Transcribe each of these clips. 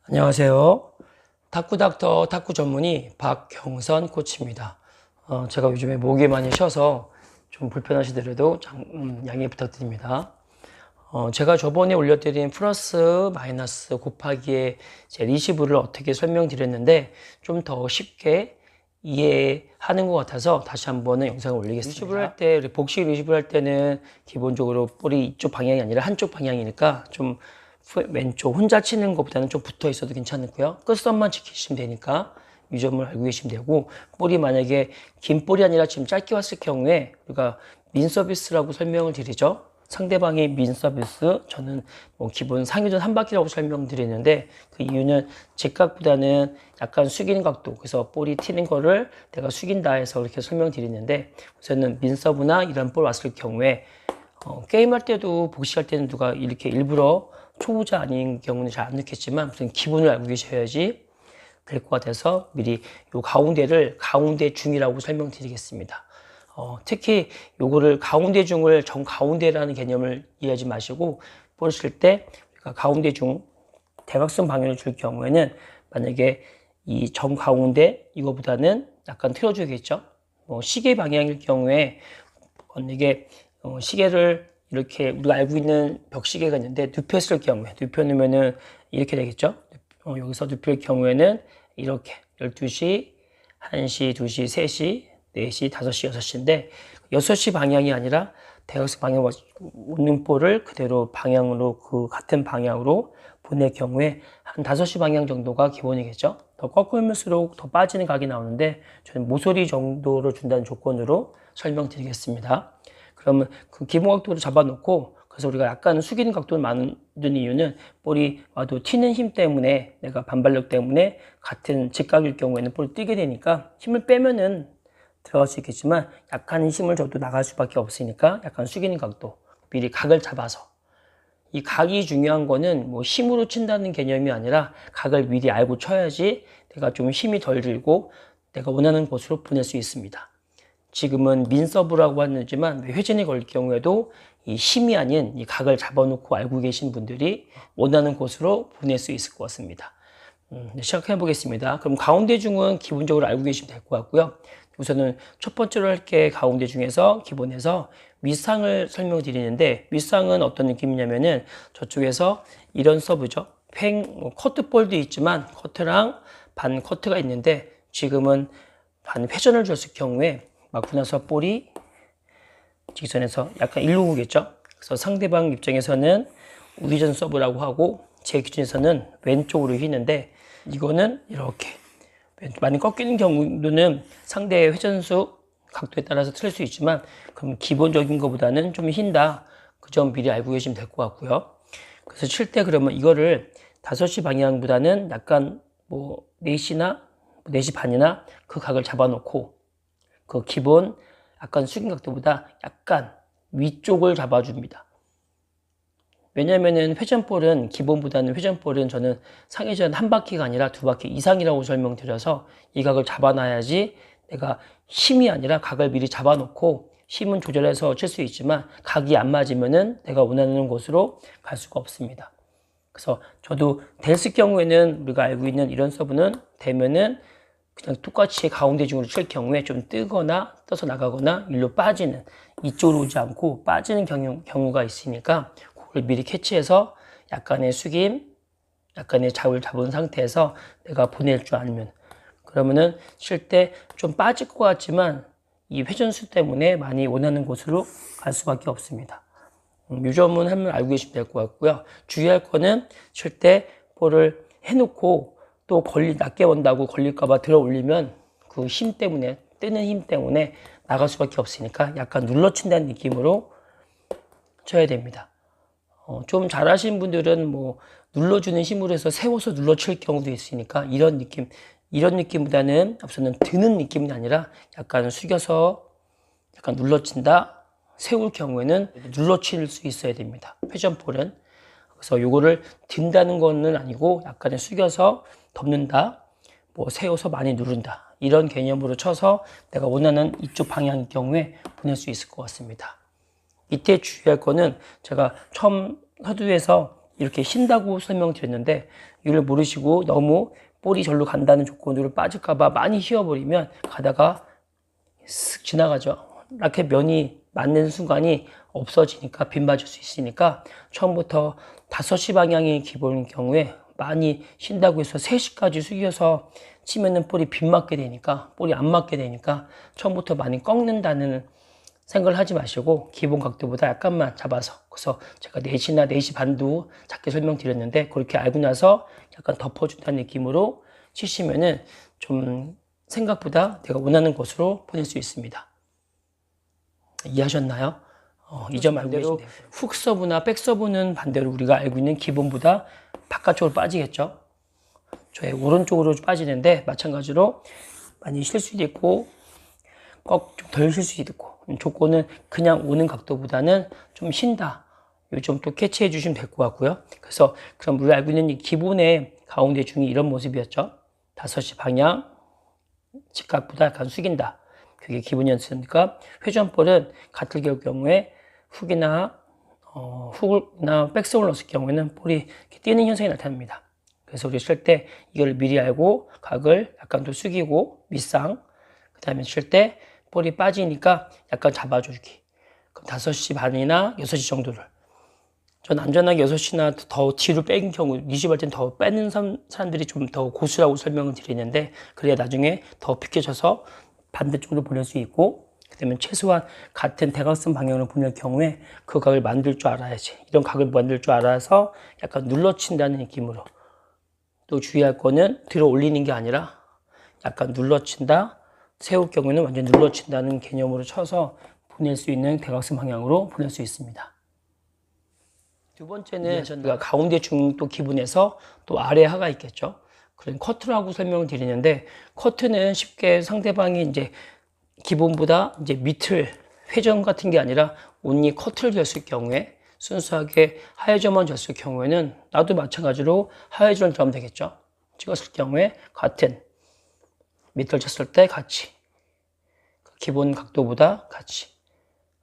안녕하세요. 탁구닥터 탁구 전문의 박경선 코치입니다. 제가 요즘에 목이 많이 쉬어서 좀 불편하시더라도 양해 부탁드립니다. 제가 저번에 올려드린 플러스 마이너스 곱하기의 제 리시브를 어떻게 설명드렸는데 좀 더 쉽게 이해하는 것 같아서 다시 한번 영상을 올리겠습니다. 리시브를 할 때, 복식 리시브를 할 때는 기본적으로 볼이 이쪽 방향이 아니라 한쪽 방향이니까 좀 왼쪽 혼자 치는 것보다는 좀 붙어 있어도 괜찮고요. 끝선만 지키시면 되니까 이 점을 알고 계시면 되고, 볼이 만약에 긴 볼이 아니라 지금 짧게 왔을 경우에 우리가 민 서비스라고 설명을 드리죠. 상대방이 민 서비스, 저는 뭐 기본 상위전 한 바퀴라고 설명드리는데, 그 이유는 직각보다는 약간 숙이는 각도, 그래서 볼이 튀는 거를 내가 숙인다 해서 그렇게 설명드리는데, 우선은 민 서브나 이런 볼 왔을 경우에 게임할 때도 복식할 때는 누가 이렇게 일부러 초보자 아닌 경우는 잘 안 넣겠지만 무슨 기본을 알고 계셔야지 될 것 같아서 미리 요 가운데를 가운데 중이라고 설명드리겠습니다. 특히 요거를 가운데 중을 정가운데라는 개념을 이해하지 마시고 보실 때 가운데 중 대각선 방향을 줄 경우에는 만약에 이 정가운데 이거보다는 약간 틀어주겠죠. 시계 방향일 경우에 만약에 시계를 이렇게 우리가 알고 있는 벽시계가 있는데 눕혔을 경우에 눕혀놓으면은 이렇게 되겠죠. 여기서 눕힐 경우에는 이렇게 12시, 1시, 2시, 3시, 4시, 5시, 6시인데 6시 방향이 아니라 대각선 방향으로 오는 볼을 그대로 방향으로 그 같은 방향으로 보낼 경우에 한 5시 방향 정도가 기본이겠죠. 더 꺾으면서록 더 빠지는 각이 나오는데 저는 모서리 정도로 준다는 조건으로 설명드리겠습니다. 그러면 그 기본 각도를 잡아놓고 그래서 우리가 약간 숙이는 각도를 만든 이유는 볼이 와도 튀는 힘 때문에 내가 반발력 때문에 같은 직각일 경우에는 볼이 뛰게 되니까 힘을 빼면은 들어갈 수 있겠지만 약간 힘을 줘도 나갈 수밖에 없으니까 약간 숙이는 각도 미리 각을 잡아서 이 각이 중요한 거는 뭐 힘으로 친다는 개념이 아니라 각을 미리 알고 쳐야지 내가 좀 힘이 덜 들고 내가 원하는 곳으로 보낼 수 있습니다. 지금은 민서브라고 하지만 회전이 걸릴 경우에도 이 힘이 아닌 이 각을 잡아놓고 알고 계신 분들이 원하는 곳으로 보낼 수 있을 것 같습니다. 시작해 보겠습니다. 그럼 가운데 중은 기본적으로 알고 계시면 될 것 같고요. 우선은 첫 번째로 할 게 가운데 중에서 기본에서 윗상을 설명드리는데 윗상은 어떤 느낌이냐면은 저쪽에서 이런 서브죠. 커트볼도 있지만 커트랑 반 커트가 있는데 지금은 반 회전을 줬을 경우에 맞고 나서 볼이 직선에서 약간 일로 오겠죠. 그래서 상대방 입장에서는 우회전 서브라고 하고 제 기준에서는 왼쪽으로 휘는데 이거는 이렇게 많이 꺾이는 경우는 상대의 회전수 각도에 따라서 틀릴 수 있지만 그럼 기본적인 것보다는 좀 휜다. 그 점 미리 알고 계시면 될 것 같고요. 그래서 칠 때 그러면 이거를 5시 방향보다는 약간 뭐 4시나 4시 반이나 그 각을 잡아놓고 그 기본 약간 숙인 각도보다 약간 위쪽을 잡아줍니다. 왜냐면은 회전볼은 기본보다는 회전볼은 저는 상회전 한 바퀴가 아니라 2바퀴 이상이라고 설명드려서 이 각을 잡아놔야지 내가 힘이 아니라 각을 미리 잡아놓고 힘은 조절해서 칠 수 있지만 각이 안 맞으면은 내가 원하는 곳으로 갈 수가 없습니다. 그래서 저도 됐을 경우에는 우리가 알고 있는 이런 서브는 되면은 그냥 똑같이 가운데 중으로 칠 경우에 좀 뜨거나 떠서 나가거나 일로 빠지는 이쪽으로 오지 않고 빠지는 경우가 있으니까 그걸 미리 캐치해서 약간의 숙임, 약간의 잡을 잡은 상태에서 내가 보낼 줄 알면 그러면은 칠 때 좀 빠질 것 같지만 이 회전수 때문에 많이 원하는 곳으로 갈 수밖에 없습니다. 이 점은 한번 알고 계시면 될 것 같고요. 주의할 거는 칠 때 볼을 해놓고 또 낮게 온다고 걸릴까봐 들어 올리면 그 힘 때문에, 뜨는 힘 때문에 나갈 수밖에 없으니까 약간 눌러 친다는 느낌으로 쳐야 됩니다. 좀 잘하신 분들은 뭐 눌러주는 힘으로 해서 세워서 눌러 칠 경우도 있으니까 이런 느낌보다는 앞서는 드는 느낌이 아니라 약간 숙여서 약간 눌러 친다, 세울 경우에는 눌러 칠 수 있어야 됩니다. 회전볼은. 그래서 요거를 든다는 거는 아니고 약간의 숙여서 덮는다, 뭐 세워서 많이 누른다 이런 개념으로 쳐서 내가 원하는 이쪽 방향일 경우에 보낼 수 있을 것 같습니다. 이때 주의할 거는 제가 처음 서두에서 이렇게 쉰다고 설명드렸는데 이걸 모르시고 너무 볼이 절로 간다는 조건으로 빠질까봐 많이 휘어버리면 가다가 쓱 지나가죠. 라켓 면이 맞는 순간이 없어지니까 빗 맞을 수 있으니까 처음부터 5시 방향이 기본인 경우에 많이 쉰다고 해서 3시까지 숙여서 치면은 볼이 빗 맞게 되니까, 볼이 안 맞게 되니까 처음부터 많이 꺾는다는 생각을 하지 마시고 기본 각도보다 약간만 잡아서, 그래서 제가 4시나 4시 반도 작게 설명드렸는데 그렇게 알고 나서 약간 덮어준다는 느낌으로 치시면은 좀 생각보다 내가 원하는 곳으로 보낼 수 있습니다. 이해하셨나요? 이 점 알고 계시면 돼요. 훅 서브나 백 서브는 반대로 우리가 알고 있는 기본보다 바깥쪽으로 빠지겠죠. 저의 오른쪽으로 빠지는데 마찬가지로 많이 쉴 수도 있고 꼭 좀 덜 쉴 수도 있고, 조건은 그냥 오는 각도보다는 좀 쉰다. 요 점 또 캐치해 주시면 될 것 같고요. 그래서 그럼 우리가 알고 있는 이 기본의 가운데 중이 이런 모습이었죠. 5시 방향 직각보다 약간 숙인다. 그게 기본이었으니까 회전볼은 같을 경우에 훅이나 백스윙을 넣었을 경우에는 볼이 이렇게 뛰는 현상이 나타납니다. 그래서 우리 칠 때 이걸 미리 알고 각을 약간 더 숙이고 밑상, 그 다음에 칠 때 볼이 빠지니까 약간 잡아주기. 그럼 5시 반이나 6시 정도를. 전 안전하게 6시나 더 뒤로 뺀 경우, 리시브할 땐 더 빼는 사람들이 좀 더 고수라고 설명을 드리는데, 그래야 나중에 더 비켜져서 반대쪽으로 보낼 수 있고, 그 다음에 최소한 같은 대각선 방향으로 보낼 경우에 그 각을 만들 줄 알아야지. 이런 각을 만들 줄 알아서 약간 눌러친다는 느낌으로. 또 주의할 거는 들어 올리는 게 아니라 약간 눌러친다. 세울 경우에는 완전 눌러친다는 개념으로 쳐서 보낼 수 있는 대각선 방향으로 보낼 수 있습니다. 두 번째는 우리가 가운데 중 또 기분에서 또 아래 하가 있겠죠. 그런 커트라고 설명을 드리는데, 커트는 쉽게 상대방이 이제 기본보다 이제 밑을 회전 같은 게 아니라 온리 커트를 줬을 경우에, 순수하게 하회전만 줬을 경우에는 나도 마찬가지로 하회전을 넣으면 되겠죠. 찍었을 경우에 같은 밑을 쳤을 때 같이 기본 각도보다 같이.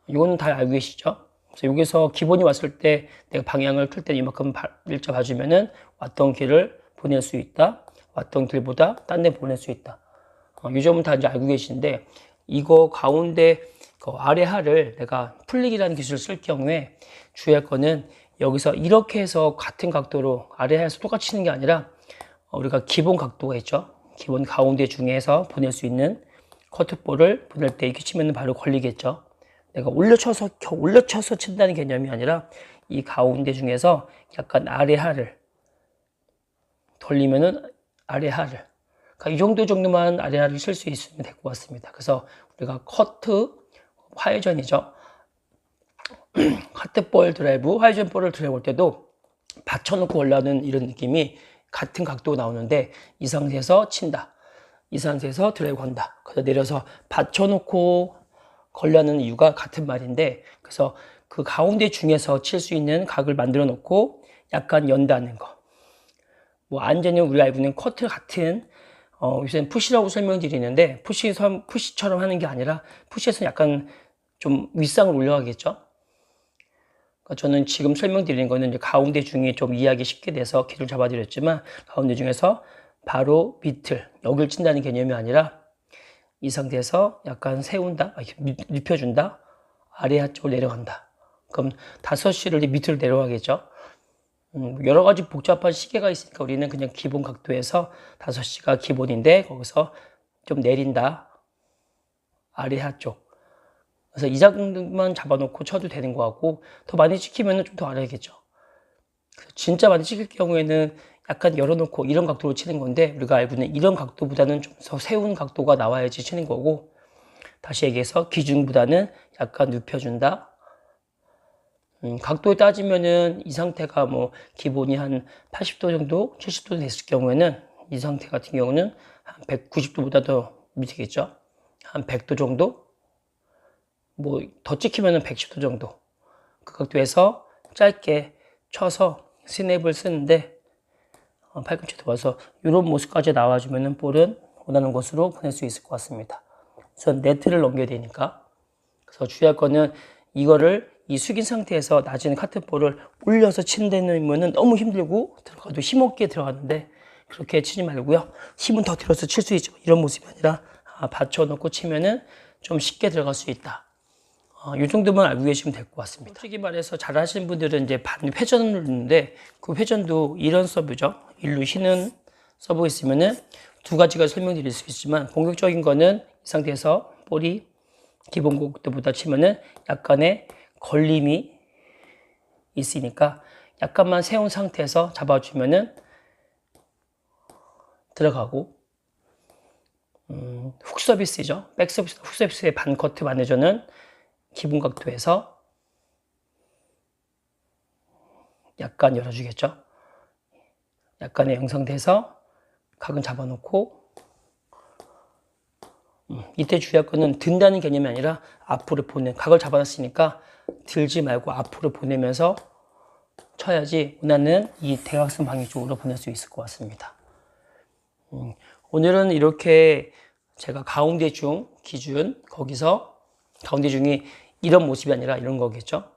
이거는 다 알고 계시죠? 그래서 여기서 기본이 왔을 때 내가 방향을 틀 때 이만큼 일자 봐주면은 왔던 길을 보낼 수 있다. 왔던 길보다 딴 데 보낼 수 있다. 이 점은 다 이제 알고 계신데, 이거 가운데 그 아래 하를 내가 플릭이라는 기술을 쓸 경우에 주의할 거는 여기서 이렇게 해서 같은 각도로 아래 하에서 똑같이 치는 게 아니라 우리가 기본 각도가 있죠. 기본 가운데 중에서 보낼 수 있는 커트볼을 보낼 때 이렇게 치면 바로 걸리겠죠. 내가 올려쳐서 친다는 개념이 아니라 이 가운데 중에서 약간 아래 하를 돌리면은 아래 하를, 그러니까 이 정도만 아래 하를 쓸 수 있으면 될 것 같습니다. 그래서 우리가 커트 화회전이죠. 카트볼 드라이브, 화회전 볼을 드라이브 할 때도 받쳐놓고 올라오는 이런 느낌이 같은 각도가 나오는데, 이 상태에서 친다. 이 상태에서 드라이브 한다. 그래서 내려서 받쳐놓고 걸려는 이유가 같은 말인데, 그래서 그 가운데 중에서 칠 수 있는 각을 만들어 놓고 약간 연다는 거. 뭐 안전히 우리가 알고 있는 커트 같은 요새는 푸시라고 설명드리는데, 푸시처럼 하는 게 아니라 푸시에서는 약간 좀 윗상을 올려가겠죠. 그러니까 저는 지금 설명드리는 거는 이제 가운데 중에 좀 이해하기 쉽게 돼서 길을 잡아드렸지만, 가운데 중에서 바로 밑을 여길 친다는 개념이 아니라 이 상태에서 약간 세운다, 눕혀준다, 아래 쪽으로 내려간다. 그럼 5시를 밑으로 내려가겠죠. 여러 가지 복잡한 시계가 있으니까 우리는 그냥 기본 각도에서 5시가 기본인데 거기서 좀 내린다, 아래 쪽. 그래서 이 정도만 잡아놓고 쳐도 되는 거 같고, 더 많이 찍히면 좀 더 알아야겠죠. 진짜 많이 찍힐 경우에는 약간 열어놓고 이런 각도로 치는 건데, 우리가 알고 있는 이런 각도보다는 좀 더 세운 각도가 나와야지 치는 거고, 다시 얘기해서 기준보다는 약간 눕혀준다. 각도에 따지면은 이 상태가 뭐 기본이 한 80도 정도, 70도 됐을 경우에는 이 상태 같은 경우는 한 190도보다 더 밑이겠죠. 한 100도 정도? 뭐 더 찍히면은 110도 정도. 그 각도에서 짧게 쳐서 스냅을 쓰는데, 팔꿈치 들어와서 이런 모습까지 나와주면은 볼은 원하는 곳으로 보낼 수 있을 것 같습니다. 우선 네트를 넘겨야 되니까. 그래서 주의할 거는 이거를 이 숙인 상태에서 낮은 카트볼을 올려서 친다는 너무 힘들고 들어가도 힘없게 들어가는데 그렇게 치지 말고요. 힘은 더 들어서 칠 수 있죠. 이런 모습이 아니라 받쳐놓고 치면은 좀 쉽게 들어갈 수 있다. 이 정도만 알고 계시면 될 것 같습니다. 솔직히 말해서 잘하시는 분들은 이제 반 회전을 넣는데 그 회전도 이런 서브죠. 일루 휘는 서브가 있으면은 두 가지가 설명드릴 수 있지만 공격적인 거는 이 상태에서 볼이 기본 곡도보다 치면은 약간의 걸림이 있으니까 약간만 세운 상태에서 잡아주면은 들어가고 훅 서비스죠. 백 서비스, 훅 서비스의 반커트 만회전은 기본 각도에서 약간 열어주겠죠. 약간의 영상돼서 각은 잡아놓고 이때 주의할 거는 든다는 개념이 아니라 앞으로 보내 각을 잡아놨으니까 들지 말고 앞으로 보내면서 쳐야지 원하는 이 대각선 방향 쪽으로 보낼 수 있을 것 같습니다. 오늘은 이렇게 제가 가운데 중 기준 거기서 가운데 중이 이런 모습이 아니라 이런 거겠죠.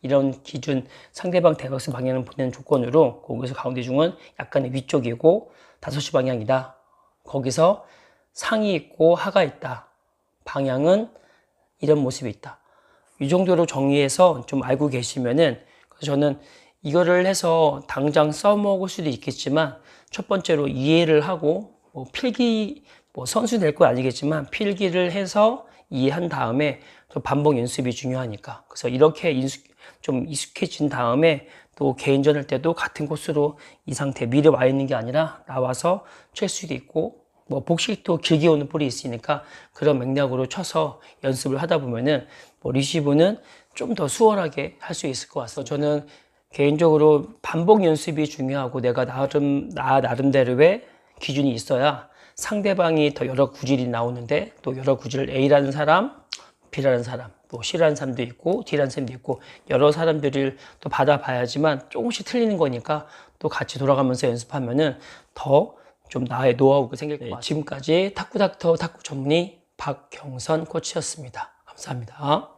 이런 기준 상대방 대각선 방향을 보내는 조건으로 거기서 가운데 중은 약간의 위쪽이고 5시 방향이다. 거기서 상이 있고 하가 있다. 방향은 이런 모습이 있다. 이 정도로 정의해서 좀 알고 계시면은 그래서 저는 이거를 해서 당장 써먹을 수도 있겠지만 첫 번째로 이해를 하고 필기 선수 될 건 아니겠지만 필기를 해서 이해한 다음에 또 반복 연습이 중요하니까 그래서 이렇게 좀 익숙해진 다음에 또 개인전 할 때도 같은 코스로 이 상태 미리 와 있는 게 아니라 나와서 칠 수도 있고 복식도 길게 오는 볼이 있으니까 그런 맥락으로 쳐서 연습을 하다 보면은 리시브는 좀 더 수월하게 할 수 있을 것 같아서 저는 개인적으로 반복 연습이 중요하고 내가 나름대로의 기준이 있어야 상대방이 더 여러 구질이 나오는데 또 여러 구질을 A라는 사람, B라는 사람, 또 C라는 사람도 있고 D라는 사람도 있고 여러 사람들을 또 받아봐야지만 조금씩 틀리는 거니까 또 같이 돌아가면서 연습하면은 더 좀 나의 노하우가 생길 것 같아요. 지금까지 탁구닥터 탁구 전문의 박경선 코치였습니다. 감사합니다.